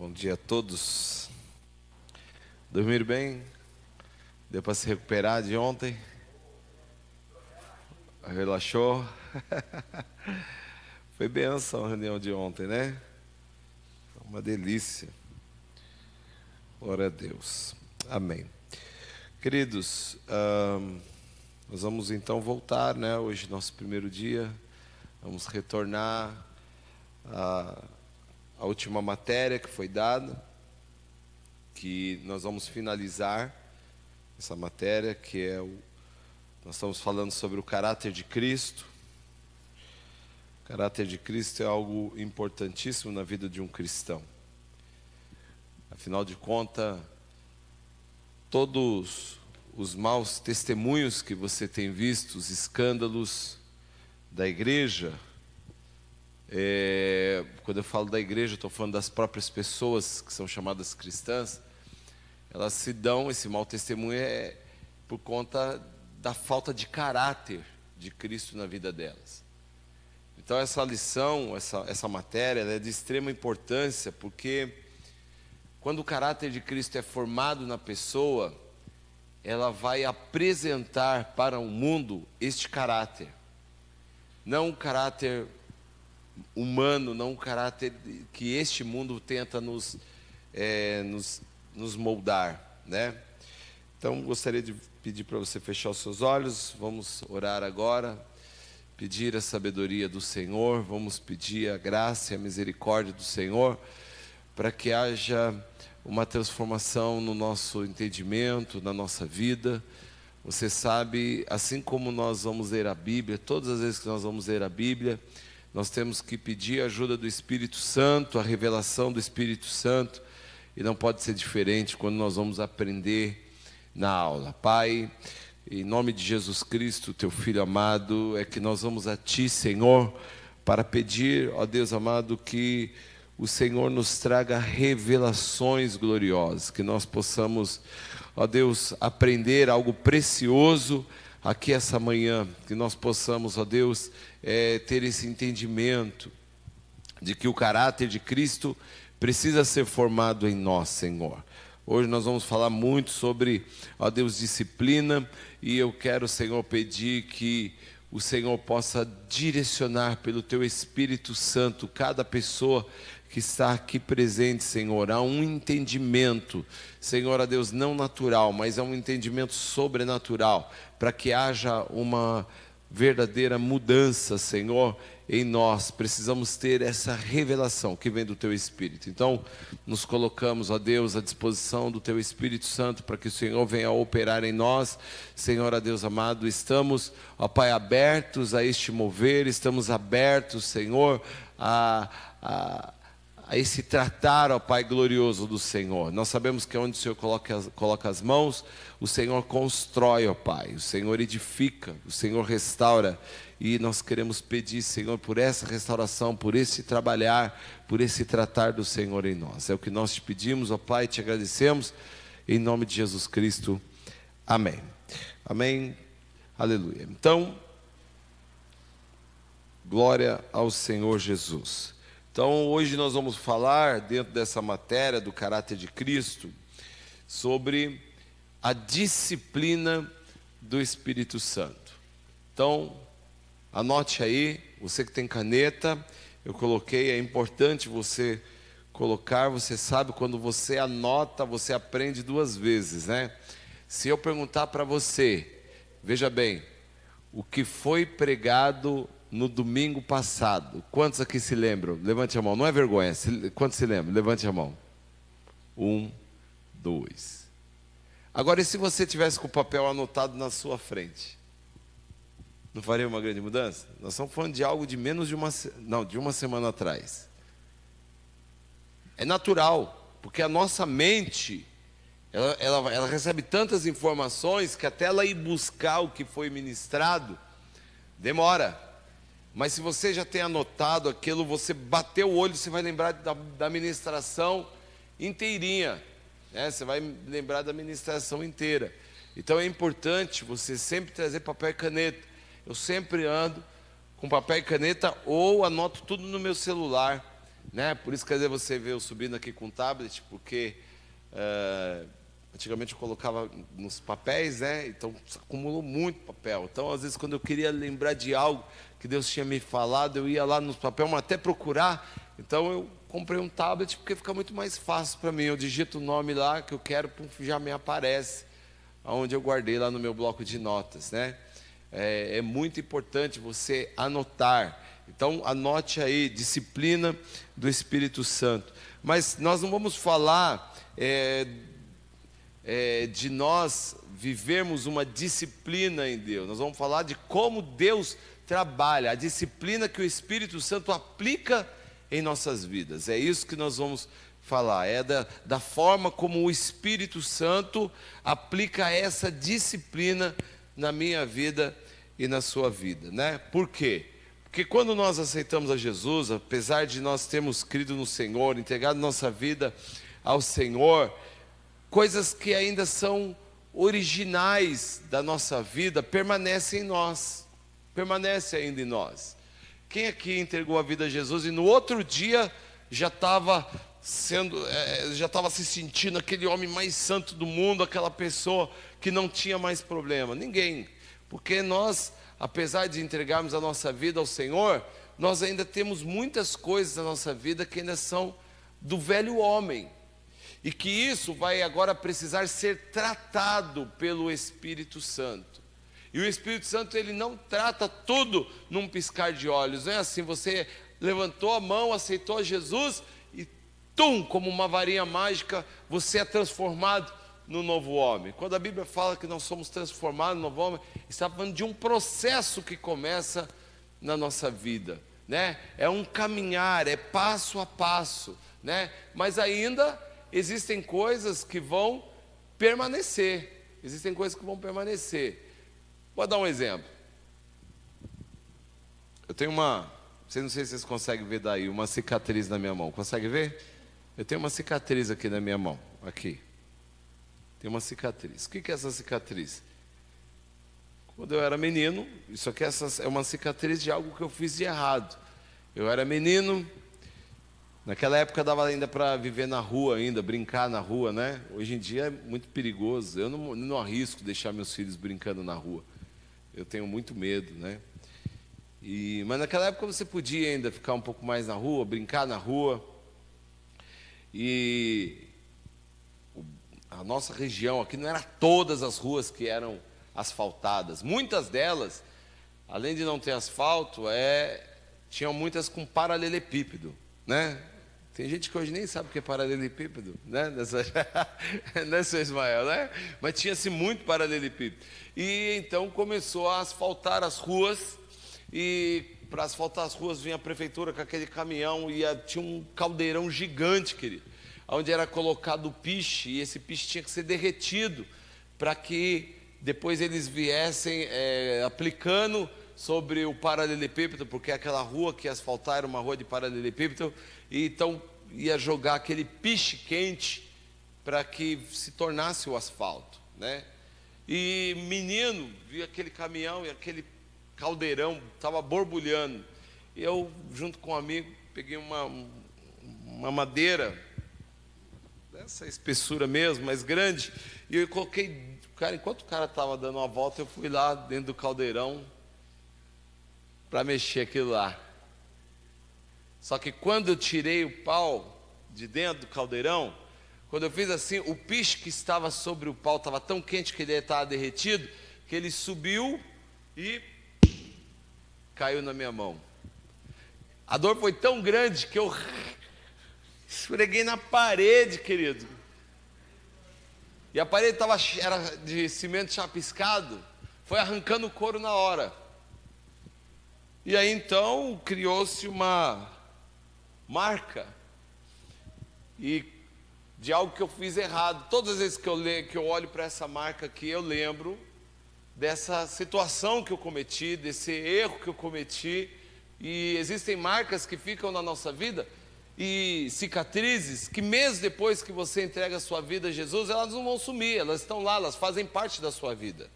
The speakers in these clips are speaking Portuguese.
Bom dia a todos. Dormiram bem? Deu para se recuperar de ontem? Relaxou? Foi bênção a reunião de ontem, né? Uma delícia. Glória a Deus. Amém. Queridos, nós vamos então voltar, né? Hoje, nosso primeiro dia. Vamos retornar a última matéria que foi dada, que nós vamos finalizar essa matéria, que é nós estamos falando sobre o caráter de Cristo. O caráter de Cristo é algo importantíssimo na vida de um cristão. Afinal de contas, todos os maus testemunhos que você tem visto, os escândalos da igreja, quando eu falo da igreja, estou falando das próprias pessoas que são chamadas cristãs, elas se dão, esse mau testemunho é por conta da falta de caráter de Cristo na vida delas. Então essa lição, essa matéria, ela é de extrema importância, porque quando o caráter de Cristo é formado na pessoa, ela vai apresentar para o mundo este caráter. Não um caráter humano, não um caráter que este mundo tenta nos moldar, né? Então gostaria de pedir para você fechar os seus olhos. Vamos orar agora, pedir a sabedoria do Senhor, vamos pedir a graça e a misericórdia do Senhor, para que haja uma transformação no nosso entendimento, na nossa vida. Você sabe, assim como nós vamos ler a Bíblia, todas as vezes que nós vamos ler a Bíblia, nós temos que pedir a ajuda do Espírito Santo, a revelação do Espírito Santo, e não pode ser diferente quando nós vamos aprender na aula. Pai, em nome de Jesus Cristo, teu Filho amado, é que nós vamos a Ti, Senhor, para pedir, ó Deus amado, que o Senhor nos traga revelações gloriosas, que nós possamos, ó Deus, aprender algo precioso aqui essa manhã, que nós possamos, ó Deus, ter esse entendimento de que o caráter de Cristo precisa ser formado em nós, Senhor. Hoje nós vamos falar muito sobre, ó Deus, disciplina, e eu quero, Senhor, pedir que o Senhor possa direcionar pelo Teu Espírito Santo cada pessoa que está aqui presente, Senhor, a um entendimento, Senhor, a Deus, não natural, mas a um entendimento sobrenatural, para que haja uma verdadeira mudança, Senhor, em nós. Precisamos ter essa revelação que vem do Teu Espírito. Então, nos colocamos, ó Deus, à disposição do Teu Espírito Santo, para que o Senhor venha operar em nós. Senhor, ó Deus amado, estamos, ó Pai, abertos a este mover, estamos abertos, Senhor, a esse tratar, ó Pai glorioso do Senhor. Nós sabemos que onde o Senhor coloca as mãos, o Senhor constrói, ó Pai, o Senhor edifica, o Senhor restaura, e nós queremos pedir, Senhor, por essa restauração, por esse trabalhar, por esse tratar do Senhor em nós. É o que nós te pedimos, ó Pai, te agradecemos, em nome de Jesus Cristo, amém. Amém, aleluia. Então, glória ao Senhor Jesus. Então, hoje nós vamos falar, dentro dessa matéria do caráter de Cristo, sobre a disciplina do Espírito Santo. Então, anote aí, você que tem caneta, eu coloquei, é importante você colocar, você sabe, quando você anota, você aprende duas vezes, né? Se eu perguntar para você, veja bem, o que foi pregado no domingo passado, quantos aqui se lembram? Levante a mão, não é vergonha, quantos se lembram? Levante a mão. 1, 2. Agora, e se você tivesse com o papel anotado na sua frente? Não faria uma grande mudança? Nós estamos falando de algo de menos de uma semana atrás. É natural, porque a nossa mente, ela recebe tantas informações que até ela ir buscar o que foi ministrado, demora. Mas se você já tem anotado aquilo, você bateu o olho, você vai lembrar da ministração inteirinha, né? Você vai lembrar da ministração inteira. Então é importante você sempre trazer papel e caneta. Eu sempre ando com papel e caneta ou anoto tudo no meu celular. né? Por isso que às vezes você vê eu subindo aqui com o tablet, porque antigamente eu colocava nos papéis, né? Então acumulou muito papel. Então às vezes quando eu queria lembrar de algo que Deus tinha me falado, eu ia lá nos papéis, mas até procurar. Então eu comprei um tablet porque fica muito mais fácil para mim. Eu digito o nome lá que eu quero, já me aparece aonde eu guardei lá no meu bloco de notas, né? É muito importante você anotar. Então anote aí, disciplina do Espírito Santo. Mas nós não vamos falar de nós vivermos uma disciplina em Deus. Nós vamos falar de como Deus trabalha, a disciplina que o Espírito Santo aplica em nossas vidas. É isso que nós vamos falar, da forma como o Espírito Santo aplica essa disciplina na minha vida e na sua vida, né? Por quê? Porque quando nós aceitamos a Jesus, apesar de nós termos crido no Senhor, entregado nossa vida ao Senhor, coisas que ainda são originais da nossa vida permanecem em nós, permanece ainda em nós. Quem aqui entregou a vida a Jesus e no outro dia já estava se sentindo aquele homem mais santo do mundo, aquela pessoa que não tinha mais problema? Ninguém, porque nós, apesar de entregarmos a nossa vida ao Senhor, nós ainda temos muitas coisas na nossa vida que ainda são do velho homem, e que isso vai agora precisar ser tratado pelo Espírito Santo. E o Espírito Santo, ele não trata tudo num piscar de olhos. Não é assim, você levantou a mão, aceitou Jesus e como uma varinha mágica, você é transformado no novo homem. Quando a Bíblia fala que nós somos transformados no novo homem, está falando de um processo que começa na nossa vida, né? É um caminhar, é passo a passo, né? Mas ainda existem coisas que vão permanecer. Existem coisas que vão permanecer. Vou dar um exemplo. Eu tenho não sei se vocês conseguem ver daí, uma cicatriz na minha mão. Consegue ver? Eu tenho uma cicatriz aqui na minha mão, aqui. Tem uma cicatriz. O que é essa cicatriz? Quando eu era menino, isso aqui é uma cicatriz de algo que eu fiz de errado. Eu era menino, naquela época dava ainda para viver na rua ainda, brincar na rua, né? Hoje em dia é muito perigoso. Eu não arrisco deixar meus filhos brincando na rua. Eu tenho muito medo, né? Mas naquela época você podia ainda ficar um pouco mais na rua, brincar na rua. E a nossa região aqui não era todas as ruas que eram asfaltadas. Muitas delas, além de não ter asfalto, tinham muitas com paralelepípedo, né? Tem gente que hoje nem sabe o que é paralelepípedo, né? Né, seu Ismael, né? Mas tinha-se muito paralelepípedo. E então começou a asfaltar as ruas, e para asfaltar as ruas vinha a prefeitura com aquele caminhão, e tinha um caldeirão gigante, querido, onde era colocado o piche, e esse piche tinha que ser derretido, para que depois eles viessem aplicando sobre o paralelepípedo, porque aquela rua que ia asfaltar era uma rua de paralelepípedo, e então ia jogar aquele piche quente para que se tornasse o asfalto, né? E menino, vi aquele caminhão e aquele caldeirão estava borbulhando, e eu, junto com um amigo, peguei uma madeira dessa espessura mesmo, mais grande, e eu coloquei, cara, enquanto o cara estava dando uma volta, eu fui lá dentro do caldeirão para mexer aquilo lá. Só que quando eu tirei o pau de dentro do caldeirão, quando eu fiz assim, o piche que estava sobre o pau estava tão quente que ele estava derretido, que ele subiu e caiu na minha mão. A dor foi tão grande que eu esfreguei na parede, querido. E a parede era de cimento chapiscado, foi arrancando o couro na hora. E aí então criou-se uma marca de algo que eu fiz errado. Todas as vezes que eu olho para essa marca aqui, eu lembro dessa situação que eu cometi, desse erro que eu cometi. E existem marcas que ficam na nossa vida, e cicatrizes, que mesmo depois que você entrega a sua vida a Jesus, elas não vão sumir, elas estão lá, elas fazem parte da sua vida.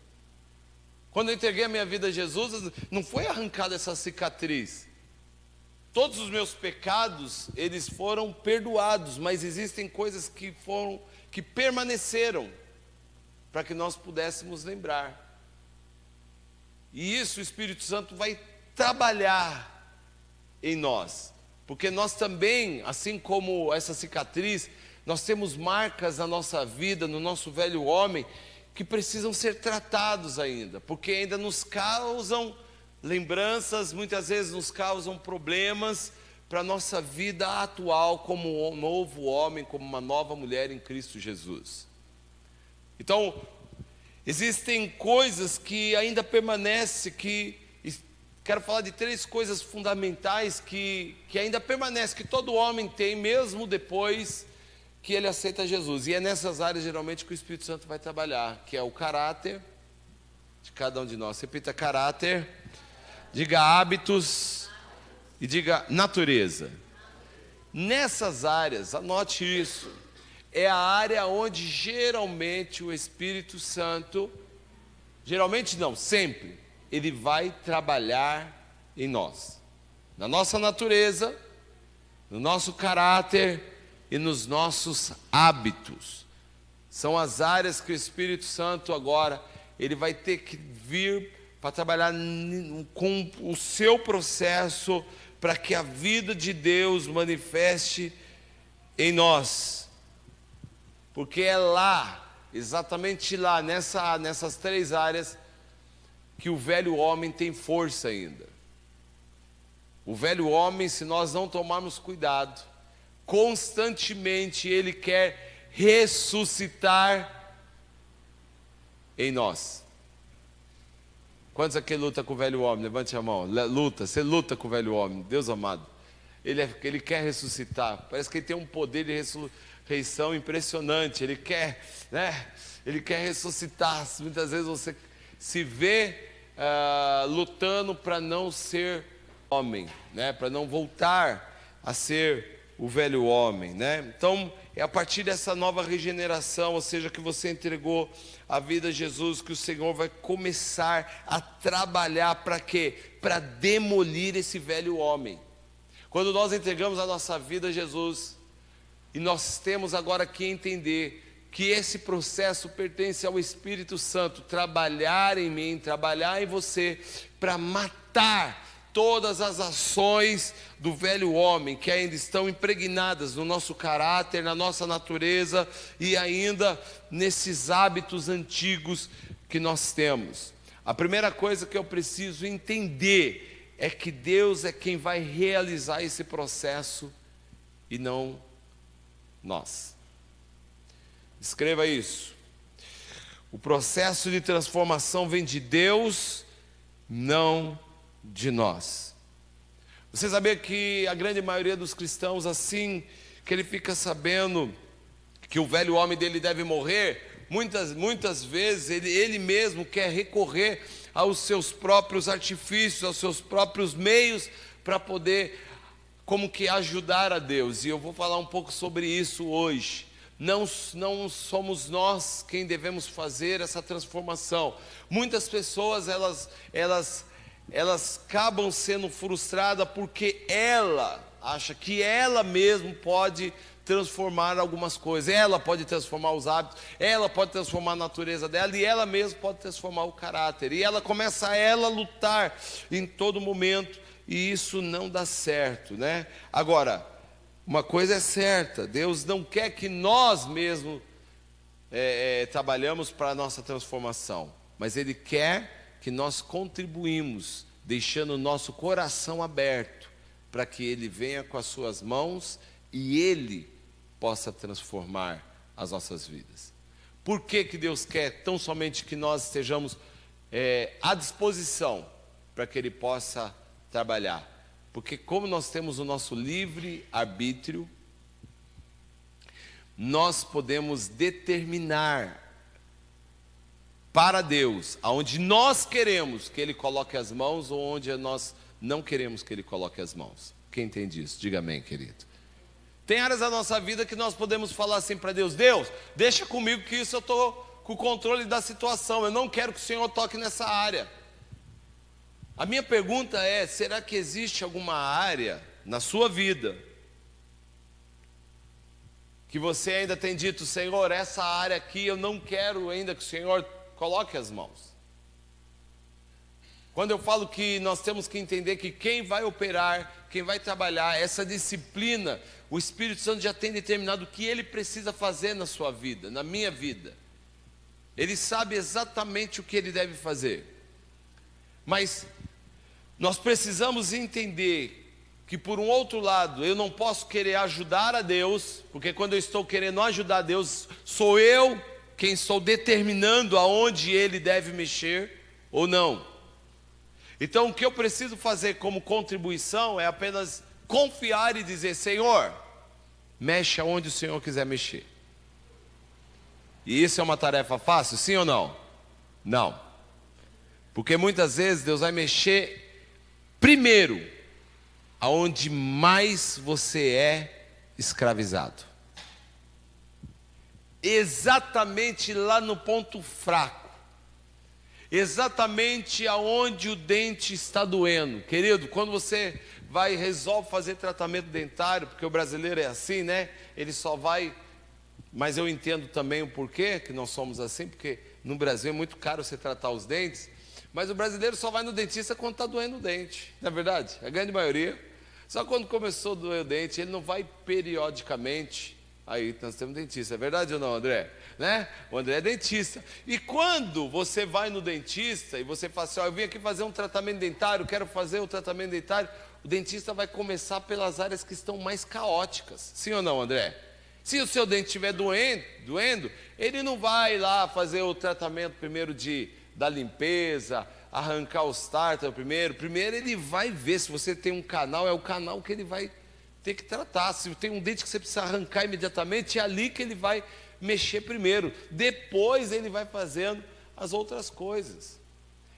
Quando eu entreguei a minha vida a Jesus, não foi arrancada essa cicatriz, Todos os meus pecados, eles foram perdoados, mas existem coisas que permaneceram para que nós pudéssemos lembrar. E isso o Espírito Santo vai trabalhar em nós, porque nós também, assim como essa cicatriz, nós temos marcas na nossa vida, no nosso velho homem, que precisam ser tratados ainda, porque ainda nos causam lembranças, muitas vezes nos causam problemas para a nossa vida atual como um novo homem, como uma nova mulher em Cristo Jesus. Então, existem coisas que ainda permanecem, quero falar de 3 coisas fundamentais que ainda permanecem, que todo homem tem, mesmo depois que ele aceita Jesus. E é nessas áreas, geralmente, que o Espírito Santo vai trabalhar, que é o caráter de cada um de nós. Repita: caráter, diga hábitos e diga natureza. Nessas áreas, anote isso, é a área onde geralmente o Espírito Santo, geralmente não, sempre, ele vai trabalhar em nós, na nossa natureza, no nosso caráter e nos nossos hábitos. São as áreas que o Espírito Santo agora, ele vai ter que vir para trabalhar com o seu processo, para que a vida de Deus manifeste em nós. Porque é lá, exatamente lá, nessas 3 áreas, que o velho homem tem força ainda. O velho homem, se nós não tomarmos cuidado, constantemente ele quer ressuscitar em nós. Quantos aqui luta com o velho homem? Levante a mão. Você luta com o velho homem, Deus amado. Ele quer ressuscitar. Parece que ele tem um poder de ressurreição impressionante. Ele quer, Ele quer ressuscitar. Muitas vezes você se vê lutando para não ser homem, para não voltar a ser o velho homem, Então, é a partir dessa nova regeneração, ou seja, que você entregou a vida a Jesus, que o Senhor vai começar a trabalhar para quê? Para demolir esse velho homem. Quando nós entregamos a nossa vida a Jesus, e nós temos agora que entender que esse processo pertence ao Espírito Santo, trabalhar em mim, trabalhar em você, para matar todas as ações do velho homem que ainda estão impregnadas no nosso caráter, na nossa natureza e ainda nesses hábitos antigos que nós temos. A primeira coisa que eu preciso entender é que Deus é quem vai realizar esse processo e não nós. Escreva isso. O processo de transformação vem de Deus, não de nós. Você sabia que a grande maioria dos cristãos, assim que ele fica sabendo que o velho homem dele deve morrer, muitas vezes ele mesmo quer recorrer aos seus próprios artifícios, aos seus próprios meios para poder como que ajudar a Deus. E eu vou falar um pouco sobre isso hoje. Não somos nós quem devemos fazer essa transformação. Muitas pessoas elas acabam sendo frustradas porque ela acha que ela mesma pode transformar algumas coisas. Ela pode transformar os hábitos, ela pode transformar a natureza dela e ela mesma pode transformar o caráter. E ela começa a lutar em todo momento e isso não dá certo, Agora, uma coisa é certa, Deus não quer que nós mesmos trabalhamos para a nossa transformação, mas Ele quer que nós contribuímos, deixando o nosso coração aberto, para que Ele venha com as suas mãos e Ele possa transformar as nossas vidas. Por que Deus quer tão somente que nós estejamos à disposição para que Ele possa trabalhar? Porque como nós temos o nosso livre arbítrio, nós podemos determinar para Deus, aonde nós queremos que Ele coloque as mãos ou onde nós não queremos que Ele coloque as mãos. Quem entende isso? Diga amém, querido. Tem áreas da nossa vida que nós podemos falar assim para Deus: Deus, deixa comigo que isso eu estou com o controle da situação, eu não quero que o Senhor toque nessa área. A minha pergunta é: será que existe alguma área na sua vida, que você ainda tem dito: Senhor, essa área aqui eu não quero ainda que o Senhor coloque as mãos. Quando eu falo que nós temos que entender que quem vai operar, quem vai trabalhar, essa disciplina, o Espírito Santo já tem determinado o que Ele precisa fazer na sua vida, na minha vida. Ele sabe exatamente o que Ele deve fazer. Mas nós precisamos entender que, por um outro lado, eu não posso querer ajudar a Deus, porque quando eu estou querendo ajudar a Deus, sou eu quem estou determinando aonde Ele deve mexer ou não. Então o que eu preciso fazer como contribuição é apenas confiar e dizer: Senhor, mexe aonde o Senhor quiser mexer. E isso é uma tarefa fácil, sim ou não? Não. Porque muitas vezes Deus vai mexer primeiro aonde mais você é escravizado. Exatamente lá no ponto fraco. Exatamente aonde o dente está doendo. Querido, quando você resolve fazer tratamento dentário, porque o brasileiro é assim, né? Ele só vai... Mas eu entendo também o porquê que nós somos assim, porque no Brasil é muito caro você tratar os dentes. Mas o brasileiro só vai no dentista quando está doendo o dente. Não é verdade? A grande maioria. Só quando começou a doer o dente, ele não vai periodicamente. Aí nós temos dentista, é verdade ou não, André? Né? O André é dentista. E quando você vai no dentista e você fala assim: eu vim aqui fazer um tratamento dentário, quero fazer o tratamento dentário, o dentista vai começar pelas áreas que estão mais caóticas. Sim ou não, André? Se o seu dente estiver doendo, ele não vai lá fazer o tratamento primeiro da limpeza, arrancar os tártaros primeiro. Primeiro ele vai ver se você tem um canal, é o canal que ele vai ter que tratar. Se tem um dente que você precisa arrancar imediatamente, é ali que ele vai mexer primeiro. Depois ele vai fazendo as outras coisas.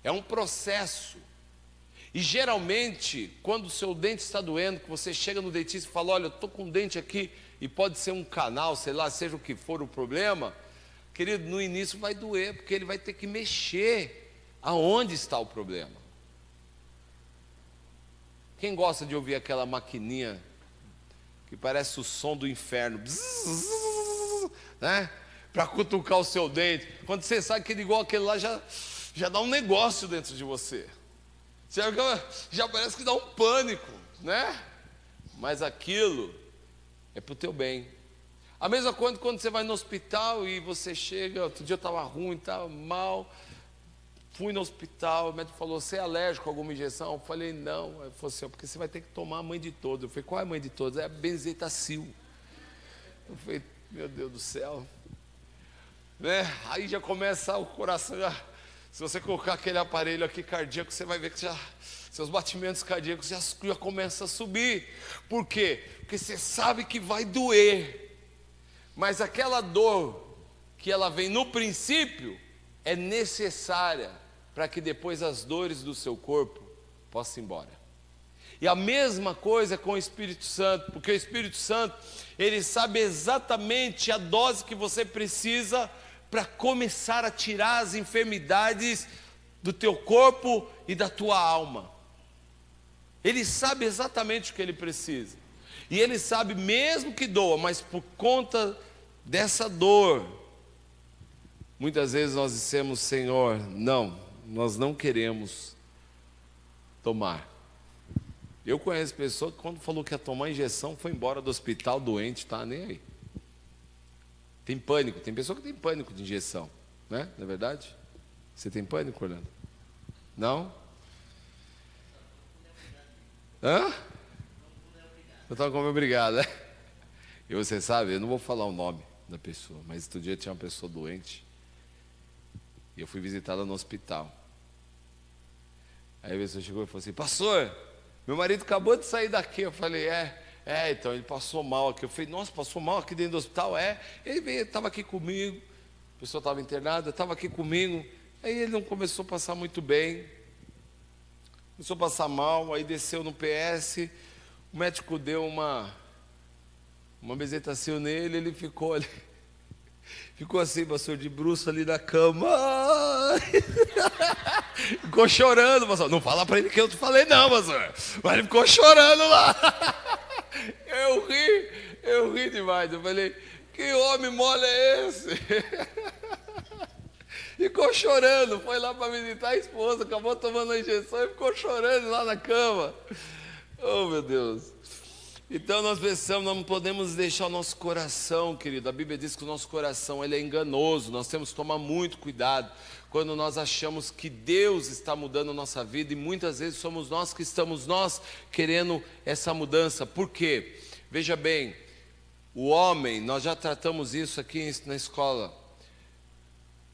É um processo. E geralmente, quando o seu dente está doendo, que você chega no dentista e fala: olha, eu estou com um dente aqui, e pode ser um canal, sei lá, seja o que for o problema, querido, no início vai doer, porque ele vai ter que mexer aonde está o problema. Quem gosta de ouvir aquela maquininha que parece o som do inferno, bzzz, né? Para cutucar o seu dente, quando você sabe que ele igual aquele lá já dá um negócio dentro de você. Já parece que dá um pânico, né? Mas aquilo é para o teu bem. A mesma coisa quando você vai no hospital e você chega: outro dia eu estava ruim, estava mal, fui no hospital, o médico falou: você é alérgico a alguma injeção? Eu falei: não. Ele falou assim: porque você vai ter que tomar a mãe de todos. Eu falei: qual é a mãe de todos? É a benzetacil. Eu falei: meu Deus do céu, né? Aí já começa o coração, se você colocar aquele aparelho aqui cardíaco, você vai ver que seus batimentos cardíacos já começam a subir. Por quê? Porque você sabe que vai doer, mas aquela dor que ela vem no princípio é necessária para que depois as dores do seu corpo possam ir embora. E a mesma coisa com o Espírito Santo, porque o Espírito Santo, ele sabe exatamente a dose que você precisa para começar a tirar as enfermidades do teu corpo e da tua alma. Ele sabe exatamente o que ele precisa. E ele sabe mesmo que doa, mas por conta dessa dor, muitas vezes nós dissemos: Senhor, não, nós não queremos tomar. Eu conheço pessoa que quando falou que ia tomar injeção, foi embora do hospital doente, tá nem aí. Tem pânico, tem pessoa que tem pânico de injeção, né? Não é verdade? Você tem pânico, Orlando? Não? Hã? Eu estava como obrigado, né? E você sabe, eu não vou falar o nome da pessoa, mas outro dia tinha uma pessoa doente e eu fui visitá-la no hospital. Aí a pessoa chegou e falou assim: pastor, meu marido acabou de sair daqui. Eu falei: então ele passou mal aqui. Eu falei: nossa, passou mal aqui dentro do hospital? Ele estava aqui comigo, a pessoa estava internada, estava aqui comigo. Aí ele não começou a passar muito bem, começou a passar mal, aí desceu no PS, o médico deu uma benzetacil nele, ele ficou ali, ficou assim, pastor, de bruço ali na cama. Ficou chorando, pastor. Não fala para ele que eu te falei não, pastor. Mas ele ficou chorando lá. Eu ri demais. Eu falei, que homem mole é esse? Ficou chorando, foi lá para visitar a esposa, acabou tomando a injeção e ficou chorando lá na cama. Oh, meu Deus. Então nós pensamos, nós não podemos deixar o nosso coração, querido. A Bíblia diz que o nosso coração ele é enganoso. Nós temos que tomar muito cuidado quando nós achamos que Deus está mudando a nossa vida, e muitas vezes somos nós que estamos querendo essa mudança. Por quê? Veja bem, o homem, nós já tratamos isso aqui na escola.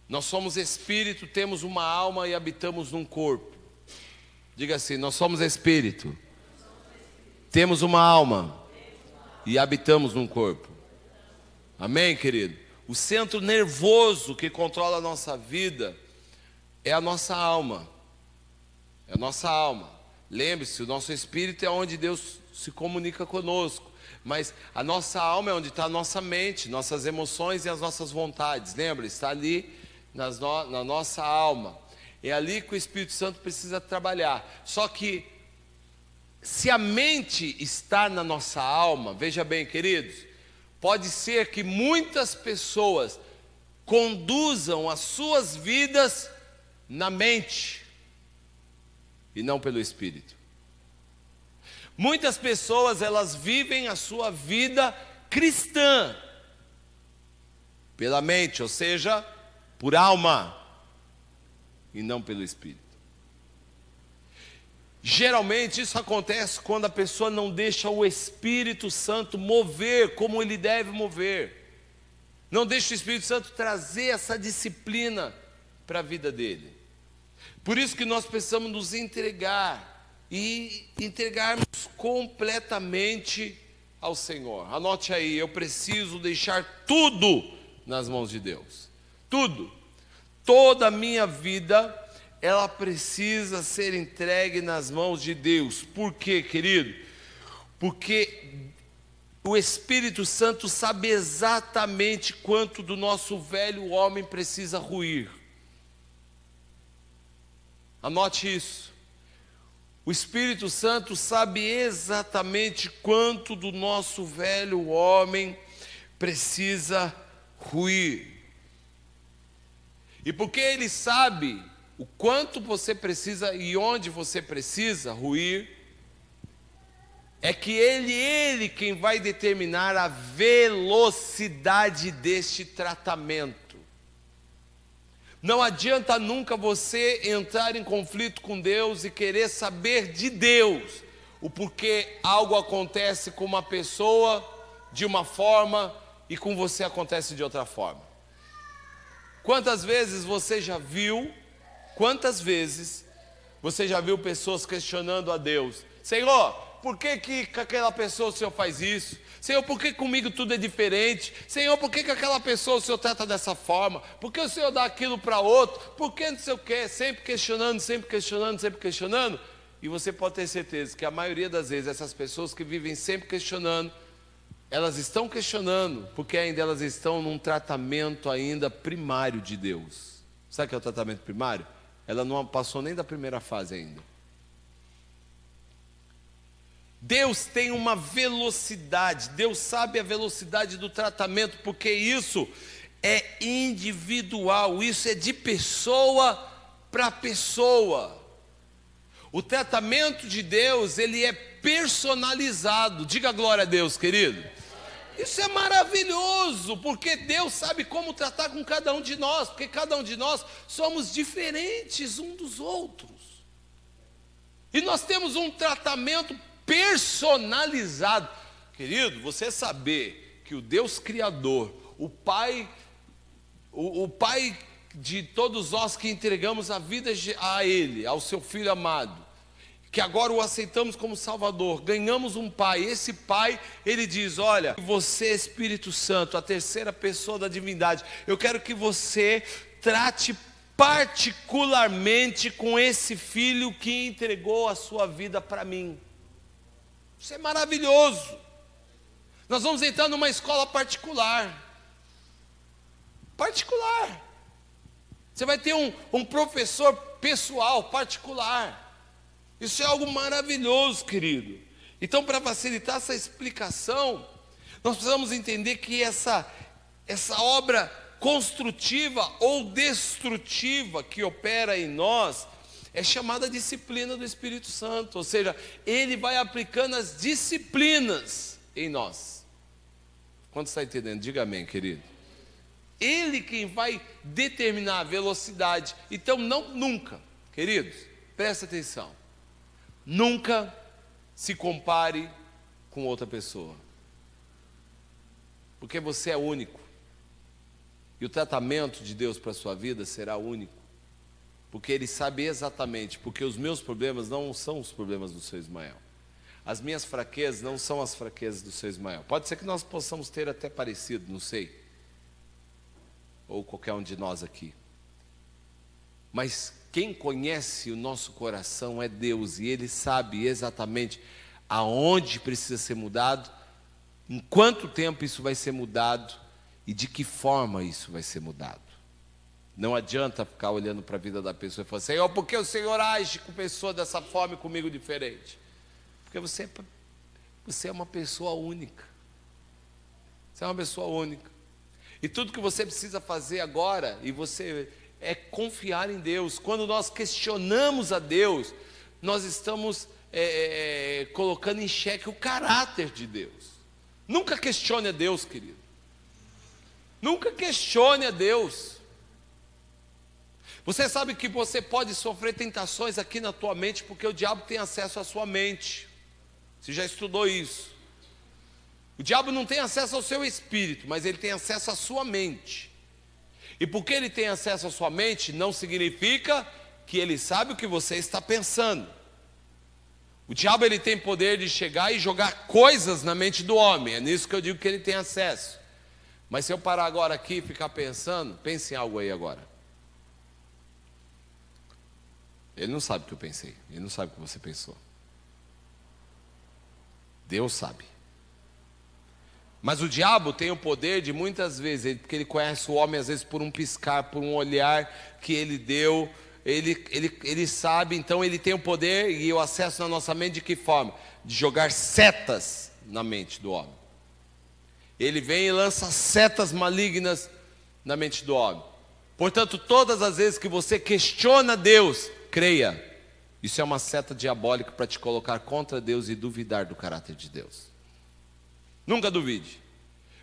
Nós somos espírito, temos uma alma e habitamos num corpo. Diga assim, nós somos espírito, temos uma alma e habitamos num corpo. Amém, querido? O centro nervoso que controla a nossa vida é a nossa alma. É a nossa alma. Lembre-se, o nosso espírito é onde Deus se comunica conosco. Mas a nossa alma é onde está a nossa mente, nossas emoções e as nossas vontades. Lembra? Está ali na nossa alma. É ali que o Espírito Santo precisa trabalhar. Só que, se a mente está na nossa alma, veja bem, queridos, pode ser que muitas pessoas conduzam as suas vidas na mente e não pelo Espírito. Muitas pessoas, elas vivem a sua vida cristã pela mente, ou seja, por alma, e não pelo Espírito. Geralmente isso acontece quando a pessoa não deixa o Espírito Santo mover como ele deve mover. Não deixa o Espírito Santo trazer essa disciplina para a vida dele. Por isso que nós precisamos nos entregar e entregarmos completamente ao Senhor. Anote aí, eu preciso deixar tudo nas mãos de Deus. Tudo. Toda a minha vida, ela precisa ser entregue nas mãos de Deus. Por quê, querido? Porque o Espírito Santo sabe exatamente quanto do nosso velho homem precisa ruir. Anote isso. O Espírito Santo sabe exatamente quanto do nosso velho homem precisa ruir. E porque Ele sabe o quanto você precisa e onde você precisa ruir, é que Ele quem vai determinar a velocidade deste tratamento. Não adianta nunca você entrar em conflito com Deus e querer saber de Deus o porquê algo acontece com uma pessoa de uma forma e com você acontece de outra forma. Quantas vezes você já viu pessoas questionando a Deus: Senhor, por que com aquela pessoa o Senhor faz isso? Senhor, por que comigo tudo é diferente? Senhor, por que com aquela pessoa o Senhor trata dessa forma? Por que o Senhor dá aquilo para outro? Por que não sei o quê? Sempre questionando. E você pode ter certeza que a maioria das vezes essas pessoas que vivem sempre questionando, elas estão questionando porque ainda elas estão num tratamento ainda primário de Deus. Sabe o que é o tratamento primário? Ela não passou nem da primeira fase ainda. Deus tem uma velocidade, Deus sabe a velocidade do tratamento, porque isso é individual, isso é de pessoa para pessoa. O tratamento de Deus, ele é personalizado. Diga glória a Deus, querido. Isso é maravilhoso, porque Deus sabe como tratar com cada um de nós, porque cada um de nós somos diferentes um dos outros. E nós temos um tratamento personalizado. Querido, você saber que o Deus Criador, o Pai de todos nós que entregamos a vida a Ele, ao seu Filho amado, que agora o aceitamos como Salvador, ganhamos um Pai. Esse Pai, Ele diz: olha, você, Espírito Santo, a terceira pessoa da divindade, eu quero que você trate particularmente com esse filho que entregou a sua vida para mim. Isso é maravilhoso. Nós vamos entrar numa escola particular. Você vai ter um professor pessoal, particular. Isso é algo maravilhoso, querido. Então, para facilitar essa explicação, nós precisamos entender que essa obra construtiva ou destrutiva que opera em nós é chamada disciplina do Espírito Santo. Ou seja, ele vai aplicando as disciplinas em nós. Quanto está entendendo? Diga amém, querido. Ele quem vai determinar a velocidade. Então, nunca, queridos, presta atenção, nunca se compare com outra pessoa, porque você é único, e o tratamento de Deus para a sua vida será único, porque Ele sabe exatamente, porque os meus problemas não são os problemas do seu Ismael, as minhas fraquezas não são as fraquezas do seu Ismael. Pode ser que nós possamos ter até parecido, não sei, ou qualquer um de nós aqui, mas quem conhece o nosso coração é Deus, e Ele sabe exatamente aonde precisa ser mudado, em quanto tempo isso vai ser mudado e de que forma isso vai ser mudado. Não adianta ficar olhando para a vida da pessoa e falar: Senhor, por que o Senhor age com pessoa dessa forma e comigo diferente? Porque você é uma pessoa única. Você é uma pessoa única. E tudo que você precisa fazer agora, é confiar em Deus. Quando nós questionamos a Deus, nós estamos colocando em xeque o caráter de Deus. Nunca questione a Deus, querido. Nunca questione a Deus. Você sabe que você pode sofrer tentações aqui na tua mente, porque o diabo tem acesso à sua mente. Você já estudou isso. O diabo não tem acesso ao seu espírito, mas ele tem acesso à sua mente. E porque ele tem acesso à sua mente, não significa que ele sabe o que você está pensando. O diabo, ele tem poder de chegar e jogar coisas na mente do homem. É nisso que eu digo que ele tem acesso. Mas se eu parar agora aqui e ficar pensando, pense em algo aí agora. Ele não sabe o que eu pensei. Ele não sabe o que você pensou. Deus sabe. Mas o diabo tem o poder de muitas vezes, porque ele conhece o homem às vezes por um piscar, por um olhar que ele deu, ele sabe, então ele tem o poder e o acesso na nossa mente de que forma? De jogar setas na mente do homem. Ele vem e lança setas malignas na mente do homem. Portanto, todas as vezes que você questiona Deus, creia, isso é uma seta diabólica para te colocar contra Deus e duvidar do caráter de Deus. Nunca duvide.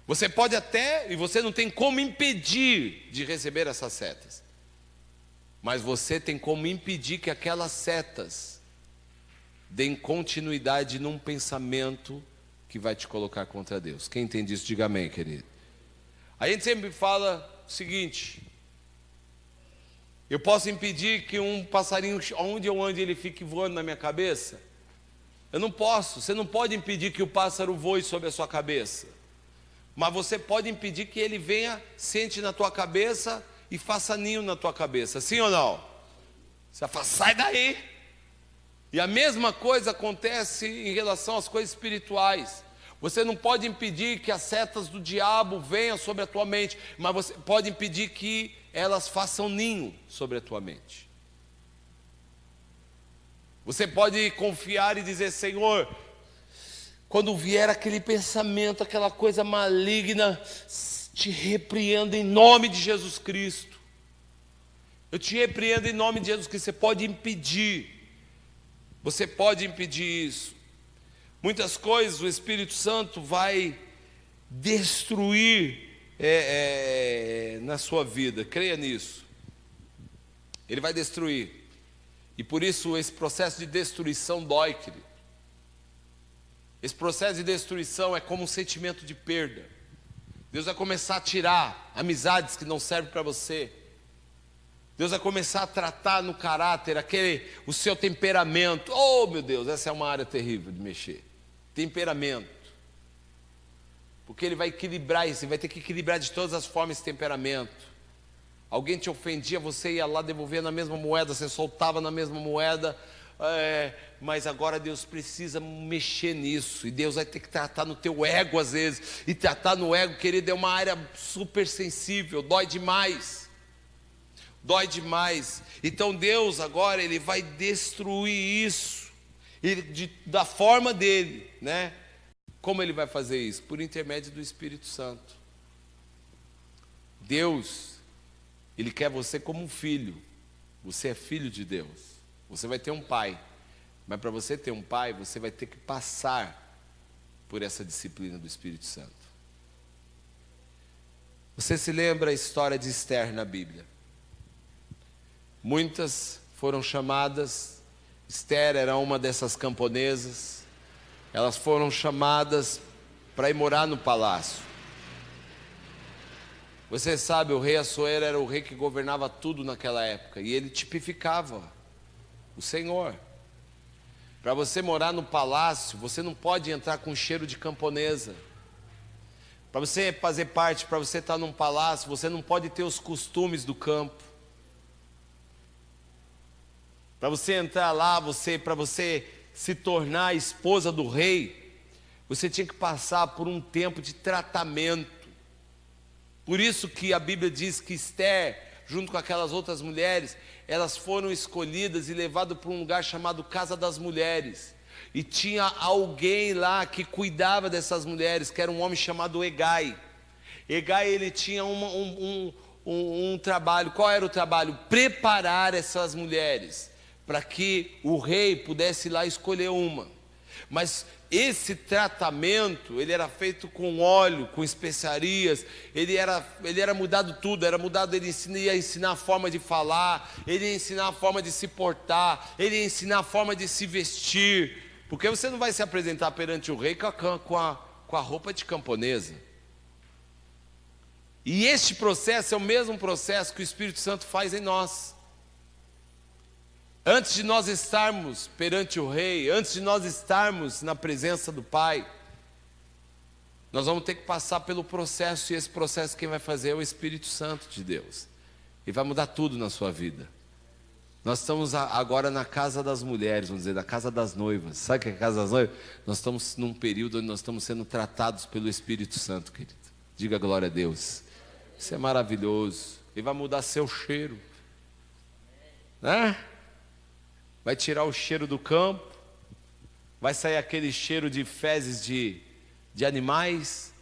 Você pode até, e você não tem como impedir de receber essas setas, mas você tem como impedir que aquelas setas deem continuidade num pensamento que vai te colocar contra Deus. Quem entende isso, diga amém, querido. A gente sempre fala o seguinte: eu posso impedir que um passarinho, onde eu ande, ele fique voando na minha cabeça? Eu não posso. Você não pode impedir que o pássaro voe sobre a sua cabeça, mas você pode impedir que ele venha, sente na tua cabeça e faça ninho na tua cabeça, sim ou não? Você fala: sai daí. E a mesma coisa acontece em relação às coisas espirituais. Você não pode impedir que as setas do diabo venham sobre a tua mente, mas você pode impedir que elas façam ninho sobre a tua mente. Você pode confiar e dizer: Senhor, quando vier aquele pensamento, aquela coisa maligna, te repreendo em nome de Jesus Cristo. Eu te repreendo em nome de Jesus Cristo. Você pode impedir. Você pode impedir isso. Muitas coisas o Espírito Santo vai destruir na sua vida. Creia nisso. Ele vai destruir. E por isso esse processo de destruição dói, querido. Esse processo de destruição é como um sentimento de perda. Deus vai começar a tirar amizades que não servem para você. Deus vai começar a tratar no caráter, o seu temperamento. Oh, meu Deus, essa é uma área terrível de mexer. Temperamento. Porque Ele vai equilibrar isso, Ele vai ter que equilibrar de todas as formas esse temperamento. Alguém te ofendia, você ia lá devolver na mesma moeda, você soltava na mesma moeda, mas agora Deus precisa mexer nisso, e Deus vai ter que tratar no teu ego às vezes, e tratar no ego, querido, é uma área super sensível, dói demais. dói demais. Então Deus agora ele vai destruir isso, da forma dele, né? Como ele vai fazer isso? Por intermédio do Espírito Santo. Deus, ele quer você como um filho. Você é filho de Deus. Você vai ter um pai, mas para você ter um pai, você vai ter que passar por essa disciplina do Espírito Santo. Você se lembra a história de Esther na Bíblia? Muitas foram chamadas, Esther era uma dessas camponesas, elas foram chamadas para ir morar no palácio. Você sabe, o rei Assuero era o rei que governava tudo naquela época, e ele tipificava o Senhor. Para você morar no palácio, você não pode entrar com cheiro de camponesa. Para você fazer parte, para você estar num palácio, você não pode ter os costumes do campo. Para você entrar lá, para você se tornar a esposa do rei, você tinha que passar por um tempo de tratamento. Por isso que a Bíblia diz que Esther, junto com aquelas outras mulheres, elas foram escolhidas e levadas para um lugar chamado Casa das Mulheres. E tinha alguém lá que cuidava dessas mulheres, que era um homem chamado Hegai. Hegai, ele tinha um trabalho. Qual era o trabalho? Preparar essas mulheres, para que o rei pudesse ir lá escolher uma. Mas esse tratamento, ele era feito com óleo, com especiarias, ele era mudado tudo, era mudado, ele ia ensinar a forma de falar, ele ia ensinar a forma de se portar, ele ia ensinar a forma de se vestir, porque você não vai se apresentar perante o rei com a roupa de camponesa. E este processo é o mesmo processo que o Espírito Santo faz em nós. Antes de nós estarmos perante o rei, antes de nós estarmos na presença do Pai, nós vamos ter que passar pelo processo, e esse processo quem vai fazer é o Espírito Santo de Deus. E vai mudar tudo na sua vida. Nós estamos agora na casa das mulheres, vamos dizer, na casa das noivas. Sabe o que é a casa das noivas? Nós estamos num período onde nós estamos sendo tratados pelo Espírito Santo, querido. Diga glória a Deus. Isso é maravilhoso. Ele vai mudar seu cheiro, né? Vai tirar o cheiro do campo, vai sair aquele cheiro de fezes de animais,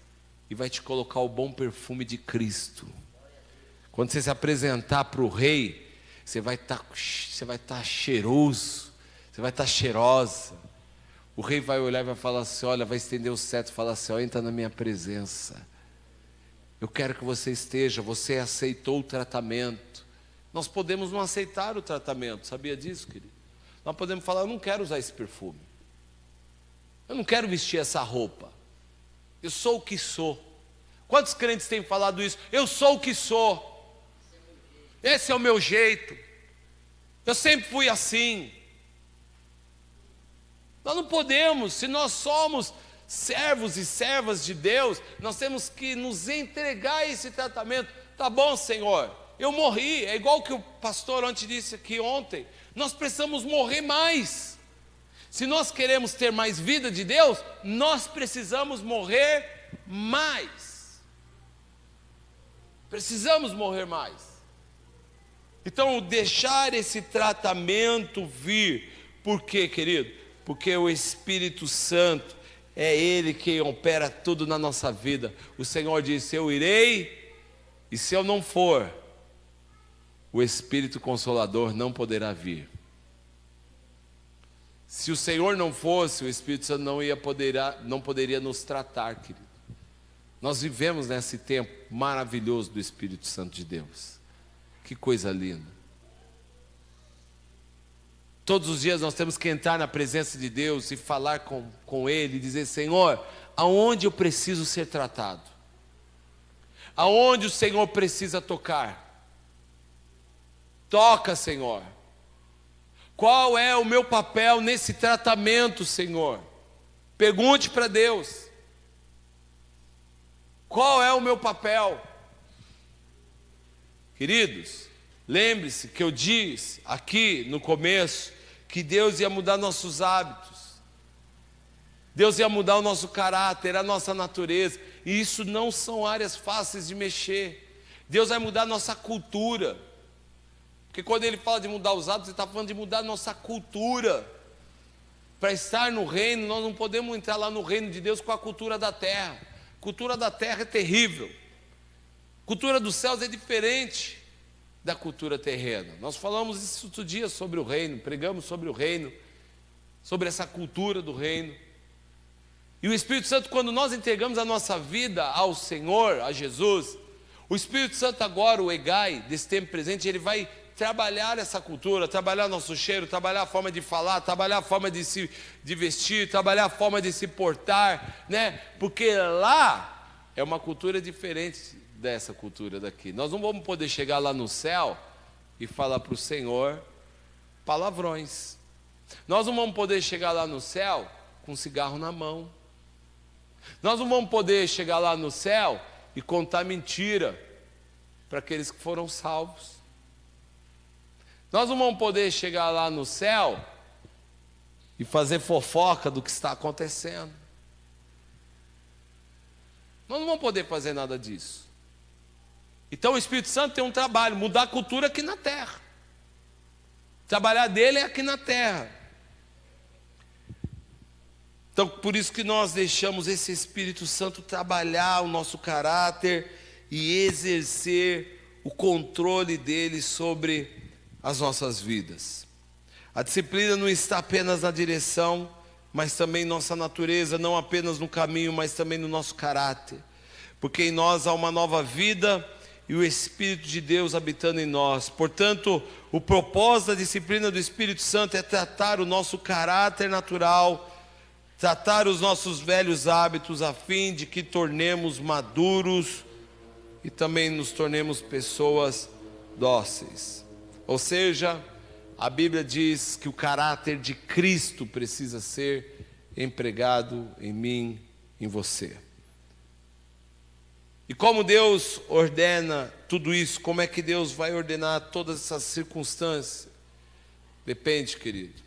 e vai te colocar o bom perfume de Cristo. Quando você se apresentar para o rei, você vai estar cheiroso, você vai estar cheirosa. O rei vai olhar e vai falar assim, olha, vai estender o cetro e falar assim, olha, entra na minha presença. Eu quero que você esteja, você aceitou o tratamento. Nós podemos não aceitar o tratamento, sabia disso, querido? Nós podemos falar, eu não quero usar esse perfume, eu não quero vestir essa roupa, eu sou o que sou. Quantos crentes têm falado isso? Eu sou o que sou, esse é o meu jeito, eu sempre fui assim. Nós não podemos, se nós somos servos e servas de Deus, nós temos que nos entregar a esse tratamento. Tá bom, Senhor, eu morri, é igual que o pastor ontem disse aqui ontem, nós precisamos morrer mais. Se nós queremos ter mais vida de Deus, nós precisamos morrer mais. Precisamos morrer mais. Então, deixar esse tratamento vir, por quê, querido? Porque o Espírito Santo é Ele quem opera tudo na nossa vida. O Senhor disse, eu irei, e se eu não for, o Espírito Consolador não poderá vir. Se o Senhor não fosse, o Espírito Santo não poderia nos tratar, querido. Nós vivemos nesse tempo maravilhoso do Espírito Santo de Deus. Que coisa linda. Todos os dias nós temos que entrar na presença de Deus e falar com Ele, e dizer, Senhor, aonde eu preciso ser tratado? Aonde o Senhor precisa tocar? Toca, Senhor. Qual é o meu papel nesse tratamento, Senhor? Pergunte para Deus. Qual é o meu papel? Queridos, lembre-se que eu disse aqui no começo que Deus ia mudar nossos hábitos. Deus ia mudar o nosso caráter, a nossa natureza. E isso não são áreas fáceis de mexer. Deus vai mudar a nossa cultura. Porque quando ele fala de mudar os hábitos, ele está falando de mudar a nossa cultura. Para estar no reino, nós não podemos entrar lá no reino de Deus com a cultura da terra. A cultura da terra é terrível. A cultura dos céus é diferente da cultura terrena. Nós falamos isso outro dia sobre o reino, pregamos sobre o reino, sobre essa cultura do reino. E o Espírito Santo, quando nós entregamos a nossa vida ao Senhor, a Jesus, o Espírito Santo agora, o Egai, desse tempo presente, ele vai trabalhar essa cultura, trabalhar nosso cheiro, trabalhar a forma de falar, trabalhar a forma de vestir, trabalhar a forma de se portar, né? Porque lá é uma cultura diferente dessa cultura daqui. Nós não vamos poder chegar lá no céu e falar para o Senhor palavrões. Nós não vamos poder chegar lá no céu com um cigarro na mão. Nós não vamos poder chegar lá no céu e contar mentira para aqueles que foram salvos. Nós não vamos poder chegar lá no céu e fazer fofoca do que está acontecendo. Nós não vamos poder fazer nada disso. Então o Espírito Santo tem um trabalho, mudar a cultura aqui na terra. Trabalhar dele é aqui na terra. Então por isso que nós deixamos esse Espírito Santo trabalhar o nosso caráter e exercer o controle dele sobre as nossas vidas. A disciplina não está apenas na direção, mas também em nossa natureza, não apenas no caminho, mas também no nosso caráter. Porque em nós há uma nova vida e o Espírito de Deus habitando em nós. Portanto, o propósito da disciplina do Espírito Santo é tratar o nosso caráter natural, tratar os nossos velhos hábitos, a fim de que tornemos maduros e também nos tornemos pessoas dóceis. Ou seja, a Bíblia diz que o caráter de Cristo precisa ser empregado em mim, em você. E como Deus ordena tudo isso, como é que Deus vai ordenar todas essas circunstâncias? Depende, querido.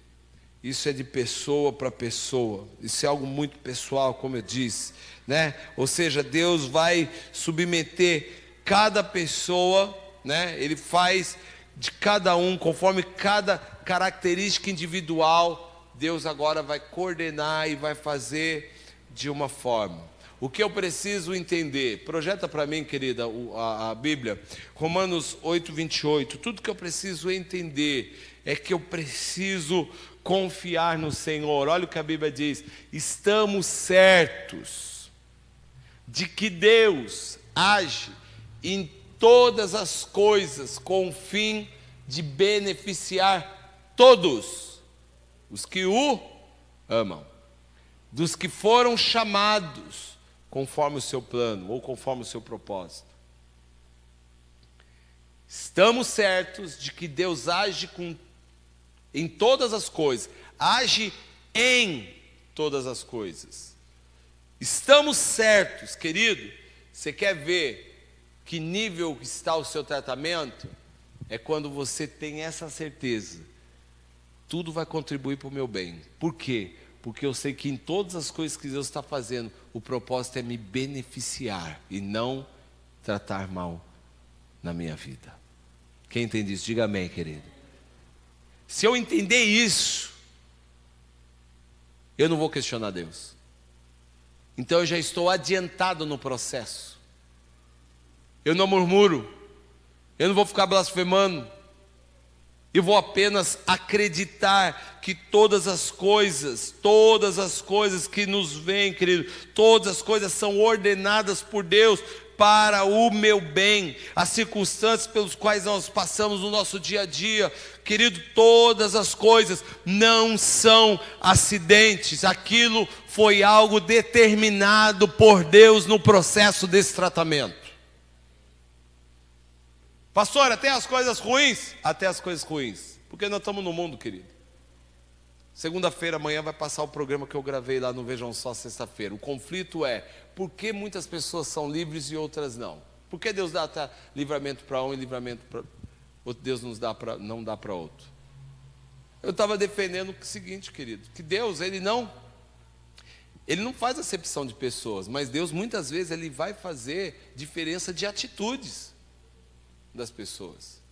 Isso é de pessoa para pessoa. Isso é algo muito pessoal, como eu disse, né? Ou seja, Deus vai submeter cada pessoa, né? Ele faz de cada um, conforme cada característica individual, Deus agora vai coordenar e vai fazer de uma forma. O que eu preciso entender? Projeta para mim, querida, a Bíblia, Romanos 8:28. Tudo que eu preciso entender é que eu preciso confiar no Senhor. Olha o que a Bíblia diz: estamos certos de que Deus age em todas as coisas com o fim de beneficiar todos os que o amam, dos que foram chamados conforme o seu plano ou conforme o seu propósito. Estamos certos de que Deus age em todas as coisas, age em todas as coisas. Estamos certos, querido. Você quer ver que nível está o seu tratamento? É quando você tem essa certeza: tudo vai contribuir para o meu bem. Por quê? Porque eu sei que em todas as coisas que Deus está fazendo, o propósito é me beneficiar e não tratar mal na minha vida. Quem entende isso? Diga amém, querido. Se eu entender isso, eu não vou questionar Deus. Então eu já estou adiantado no processo. Eu não murmuro, eu não vou ficar blasfemando, eu vou apenas acreditar que todas as coisas que nos vêm, querido, todas as coisas são ordenadas por Deus para o meu bem. As circunstâncias pelas quais nós passamos no nosso dia a dia, querido, todas as coisas não são acidentes. Aquilo foi algo determinado por Deus no processo desse tratamento. Pastor, até as coisas ruins? Até as coisas ruins. Porque nós estamos no mundo, querido. Segunda-feira, amanhã, vai passar o programa que eu gravei lá no Vejam Só, sexta-feira. O conflito é: por que muitas pessoas são livres e outras não? Por que Deus dá livramento para um e livramento para outro? Deus não dá para outro. Eu estava defendendo o seguinte, querido, que Deus, Ele não faz acepção de pessoas, mas Deus muitas vezes Ele vai fazer diferença de atitudes das pessoas.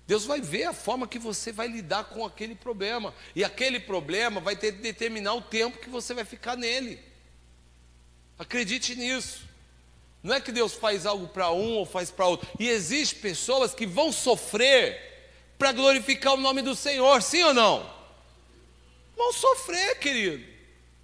Deus vai ver a forma que você vai lidar com aquele problema. E aquele problema vai ter que determinar o tempo que você vai ficar nele. Acredite nisso. Não é que Deus faz algo para um ou faz para outro. E existem pessoas que vão sofrer para glorificar o nome do Senhor, sim ou não? Vão sofrer, querido.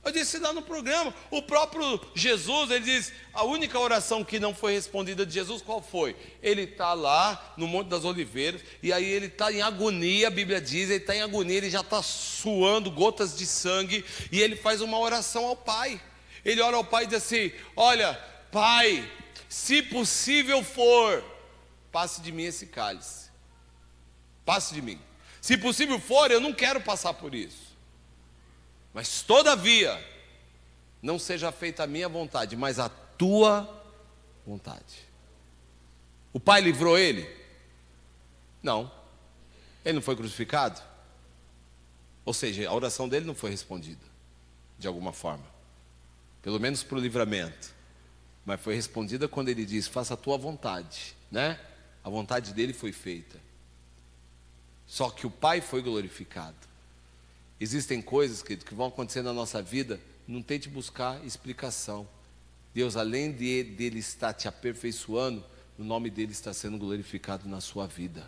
Eu disse lá no programa, o próprio Jesus, ele diz, a única oração que não foi respondida de Jesus, qual foi? Ele está lá no Monte das Oliveiras, e aí ele está em agonia, a Bíblia diz, ele está em agonia, ele já está suando gotas de sangue, e ele faz uma oração ao Pai. Ele ora ao Pai e diz assim, olha, Pai, se possível for, passe de mim esse cálice. Passe de mim. Se possível for, eu não quero passar por isso. Mas todavia, não seja feita a minha vontade, mas a tua vontade. O Pai livrou ele? Não. Ele não foi crucificado? Ou seja, a oração dele não foi respondida, de alguma forma. Pelo menos para o livramento. Mas foi respondida quando ele diz, faça a tua vontade, né? A vontade dele foi feita. Só que o Pai foi glorificado. Existem coisas, querido, que vão acontecer na nossa vida, não tente buscar explicação. Deus, além dele estar te aperfeiçoando, o nome dele está sendo glorificado na sua vida.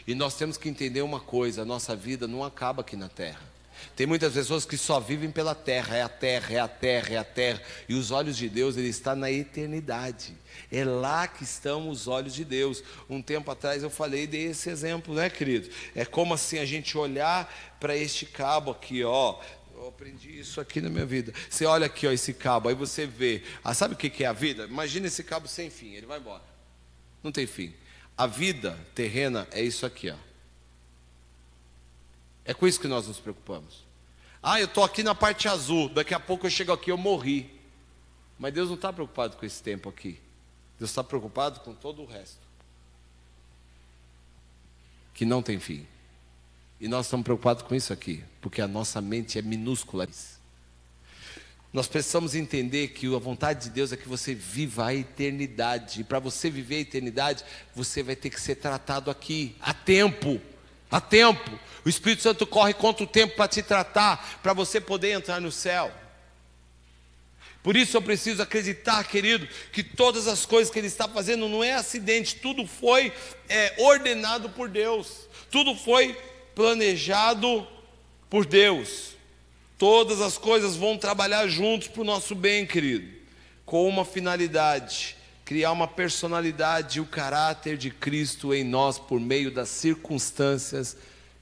E nós temos que entender uma coisa, a nossa vida não acaba aqui na terra. Tem muitas pessoas que só vivem pela terra, é a terra, é a terra, é a terra. E os olhos de Deus, ele está na eternidade. É lá que estão os olhos de Deus. Um tempo atrás eu falei desse exemplo, né, querido? É como assim a gente olhar para este cabo aqui, ó. Eu aprendi isso aqui na minha vida. Você olha aqui, ó, esse cabo, aí você vê. Sabe o que é a vida? Imagina esse cabo sem fim, ele vai embora. Não tem fim. A vida terrena é isso aqui, ó. É com isso que nós nos preocupamos. Eu estou aqui na parte azul, daqui a pouco eu chego aqui, eu morri. Mas Deus não está preocupado com esse tempo aqui. Deus está preocupado com todo o resto, que não tem fim. E nós estamos preocupados com isso aqui, porque a nossa mente é minúscula. Nós precisamos entender que a vontade de Deus é que você viva a eternidade. E para você viver a eternidade, você vai ter que ser tratado aqui, a tempo. Há tempo, o Espírito Santo corre contra o tempo para te tratar, para você poder entrar no céu. Por isso eu preciso acreditar, querido, que todas as coisas que Ele está fazendo não é acidente, tudo foi ordenado por Deus, tudo foi planejado por Deus. Todas as coisas vão trabalhar juntos para o nosso bem, querido, com uma finalidade: criar uma personalidade e o caráter de Cristo em nós por meio das circunstâncias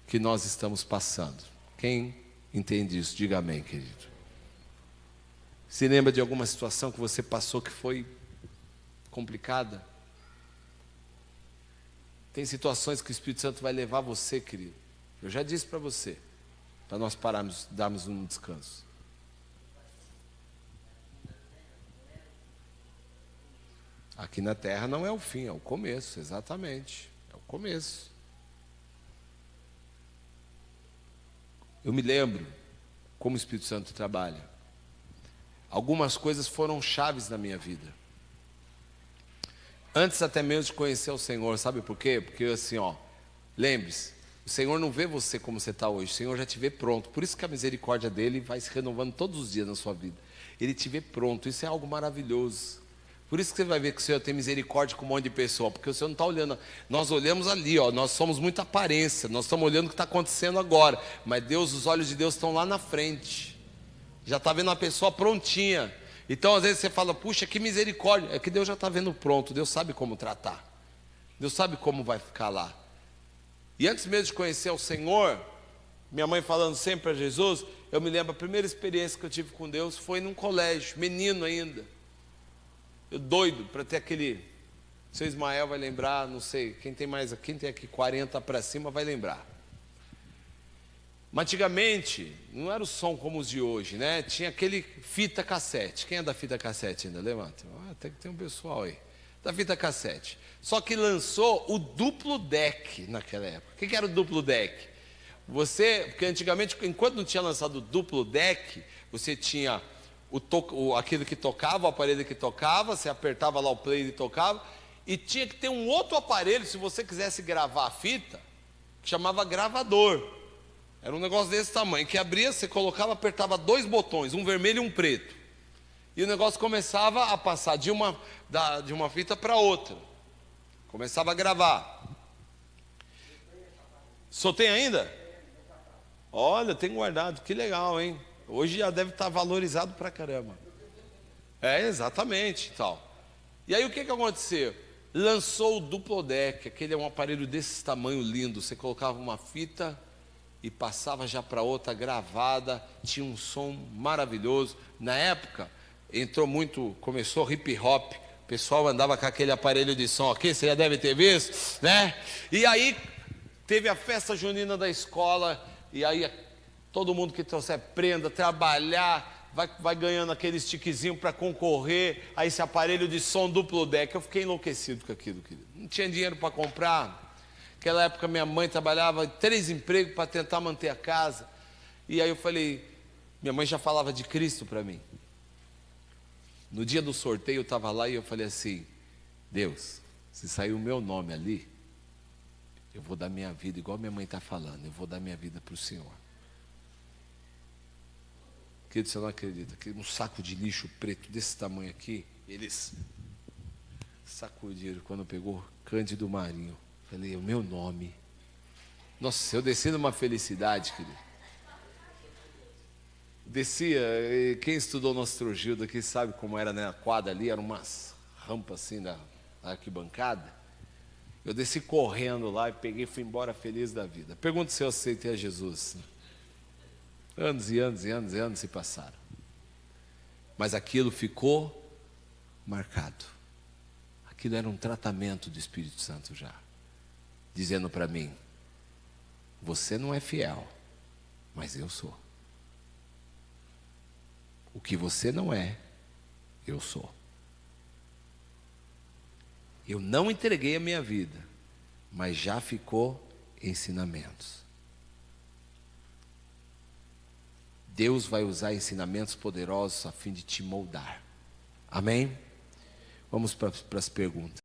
que nós estamos passando. Quem entende isso, diga amém, querido. Se lembra de alguma situação que você passou que foi complicada? Tem situações que o Espírito Santo vai levar você, querido. Eu já disse para você, para nós pararmos, darmos um descanso. Aqui na terra não é o fim, é o começo, exatamente, é o começo. Eu me lembro como o Espírito Santo trabalha. Algumas coisas foram chaves na minha vida. Antes até mesmo de conhecer o Senhor, sabe por quê? Porque assim, lembre-se, o Senhor não vê você como você está hoje, o Senhor já te vê pronto. Por isso que a misericórdia dele vai se renovando todos os dias na sua vida. Ele te vê pronto, isso é algo maravilhoso. Por isso que você vai ver que o Senhor tem misericórdia com um monte de pessoa, porque o Senhor não está olhando, nós olhamos ali, nós somos muita aparência, nós estamos olhando o que está acontecendo agora, mas Deus, os olhos de Deus estão lá na frente, já está vendo a pessoa prontinha. Então às vezes você fala, puxa, que misericórdia, é que Deus já está vendo pronto, Deus sabe como tratar, Deus sabe como vai ficar lá. E antes mesmo de conhecer o Senhor, minha mãe falando sempre para Jesus, eu me lembro, a primeira experiência que eu tive com Deus foi num colégio, menino ainda. Eu doido para ter aquele, o seu Ismael vai lembrar, não sei, quem tem aqui 40 para cima vai lembrar. Mas antigamente, não era o som como os de hoje, né? Tinha aquele fita cassete. Quem é da fita cassete ainda? Levanta. Até que tem um pessoal aí. Da fita cassete. Só que lançou o duplo deck naquela época. O que era o duplo deck? Porque antigamente, enquanto não tinha lançado o duplo deck, você tinha aquilo que tocava, o aparelho que tocava, você apertava lá o play e tocava, E tinha que ter um outro aparelho, se você quisesse gravar a fita, que chamava gravador. Era um negócio desse tamanho, que abria, você colocava, apertava 2 botões, um vermelho e um preto. E o negócio começava a passar de uma fita para outra. Começava a gravar. Só tem ainda? Olha, tem guardado, que legal, hein? Hoje já deve estar valorizado pra caramba. Exatamente, tal. E aí o que aconteceu? Lançou o Duplodeck, aquele é um aparelho desse tamanho lindo. Você colocava uma fita e passava já para outra gravada, tinha um som maravilhoso. Na época, começou hip hop, o pessoal andava com aquele aparelho de som aqui, você já deve ter visto, né? E aí teve a festa junina da escola, e aí todo mundo que trouxer prenda, trabalhar, vai ganhando aquele stickzinho para concorrer a esse aparelho de som Duplodeck. Eu fiquei enlouquecido com aquilo, querido. Não tinha dinheiro para comprar. Naquela época minha mãe trabalhava 3 empregos para tentar manter a casa. E aí eu falei, minha mãe já falava de Cristo para mim. No dia do sorteio eu estava lá e eu falei assim, Deus, se sair o meu nome ali, eu vou dar minha vida, igual minha mãe está falando, eu vou dar minha vida para o Senhor. Querido, você não acredita, que um saco de lixo preto desse tamanho aqui, eles sacudiram quando pegou Cândido Marinho. Falei, o meu nome. Nossa, eu desci numa felicidade, querido. Descia, quem estudou Nostro Gildo aqui sabe como era, né? A quadra ali, eram umas rampas assim da arquibancada. Eu desci correndo lá e peguei e fui embora feliz da vida. Pergunto se eu aceitei a Jesus. Anos e anos e anos e anos se passaram. Mas aquilo ficou marcado. Aquilo era um tratamento do Espírito Santo já. Dizendo para mim, você não é fiel, mas eu sou. O que você não é, eu sou. Eu não entreguei a minha vida, mas já ficou ensinamentos. Deus vai usar ensinamentos poderosos a fim de te moldar. Amém? Vamos para as perguntas.